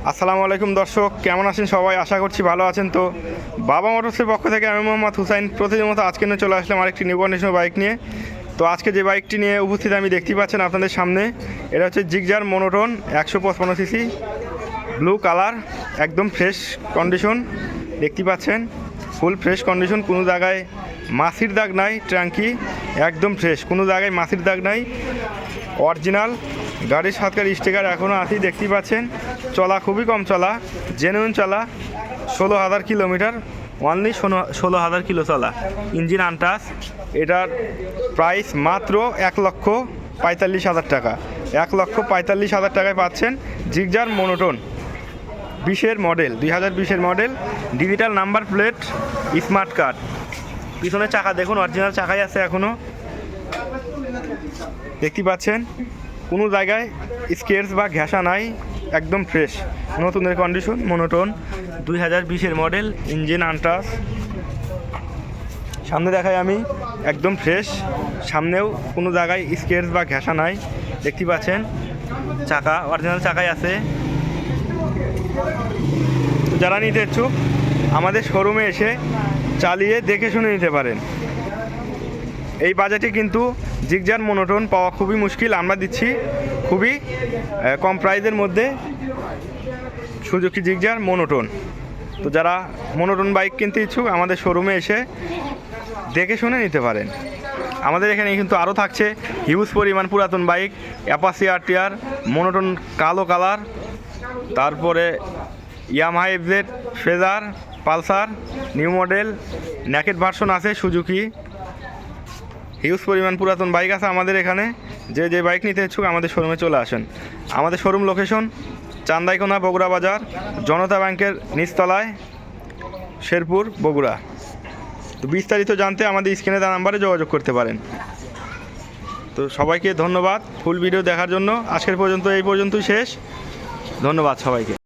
আসসালামু আলাইকুম দর্শক, কেমন আছেন সবাই? আশা করছি ভালো আছেন। তো বাবা মোটরসের পক্ষ থেকে আমি মোহাম্মদ হুসাইন প্রতিদিন মতো আজকে নিয়ে চলে আসলাম আরেকটি নিউ কন্ডিশনার বাইক নিয়ে। তো আজকে যে বাইকটি নিয়ে উপস্থিত আমি দেখতে পাচ্ছেন আপনাদের সামনে, এটা হচ্ছে Gixxer monotone 155 CC blue colour, একদম ফ্রেশ কন্ডিশন দেখতে পাচ্ছেন, ফুল ফ্রেশ কন্ডিশন, কোনো জায়গায় মাছির দাগ নাই, ট্যাঙ্কি একদম ফ্রেশ, কোনো জায়গায় মাছির দাগ নাই, অরিজিনাল গাড়ির সাথে স্টিকার এখনও আছেই দেখতেই পাচ্ছেন। চলা খুবই কম চলা, জেনুইন চলা, 16,000 কিলোমিটার, অনলি 16,000 কিলো চলা, ইঞ্জিন আনটাচ। এটার প্রাইস মাত্র 1,45,000 টাকা, 1,45,000 টাকায় পাচ্ছেন জিগজার মনোটন 20-এর মডেল, 2020-এর model, digital number plate, smart card. পিছনে চাকা দেখুন, অরিজিনাল চাকাই আছে এখনও দেখতে পাচ্ছেন, কোনো জায়গায় স্কেচ বা ঘেঁষা নাই, একদম ফ্রেশ নতুনের কন্ডিশন। মনোটন 2020-এর মডেল, ইঞ্জিন আনটাচ। সামনে দেখাই আমি, একদম ফ্রেশ, সামনেও কোনো জায়গায় স্কেচ বা ঘেঁষা নাই দেখতে পাচ্ছেন, চাকা অরিজিনাল চাকাই আছে। যারা নিতে ইচ্ছুক আমাদের শোরুমে এসে চালিয়ে দেখে শুনে নিতে পারেন। এই বাজেটে কিন্তু জিগজার মনোটন পাওয়া খুবই মুশকিল, আমরা দিচ্ছি খুবই কম প্রাইসের মধ্যে সুজুকি জিগজার মনোটন। তো যারা মনোটন বাইক কিনতে ইচ্ছুক আমাদের শোরুমে এসে দেখে শুনে নিতে পারেন। আমাদের এখানে কিন্তু আরও থাকছে হিউজ পরিমাণ পুরাতন বাইক, অ্যাপাচি আরটিআর, মনোটন কালো কালার, তারপরে Yamaha FZ, phasor, Pulsar, new model, naked version আছে সুজুকি, হিউজ পরিমাণ পুরাতন বাইক আছে আমাদের এখানে। যে বাইক নিতে ইচ্ছুক আমাদের শোরুমে চলে আসেন। আমাদের শোরুম লোকেশন চান্দাইকোনা, বগুড়া বাজার, জনতা ব্যাংকের নিচতলায়, শেরপুর, বগুড়া। তো বিস্তারিত জানতে আমাদের স্ক্রিনে দেওয়া নাম্বারে যোগাযোগ করতে পারেন। তো সবাইকে ধন্যবাদ ফুল ভিডিও দেখার জন্য। আজকের পর্যন্ত এই পর্যন্তই শেষ, ধন্যবাদ সবাইকে।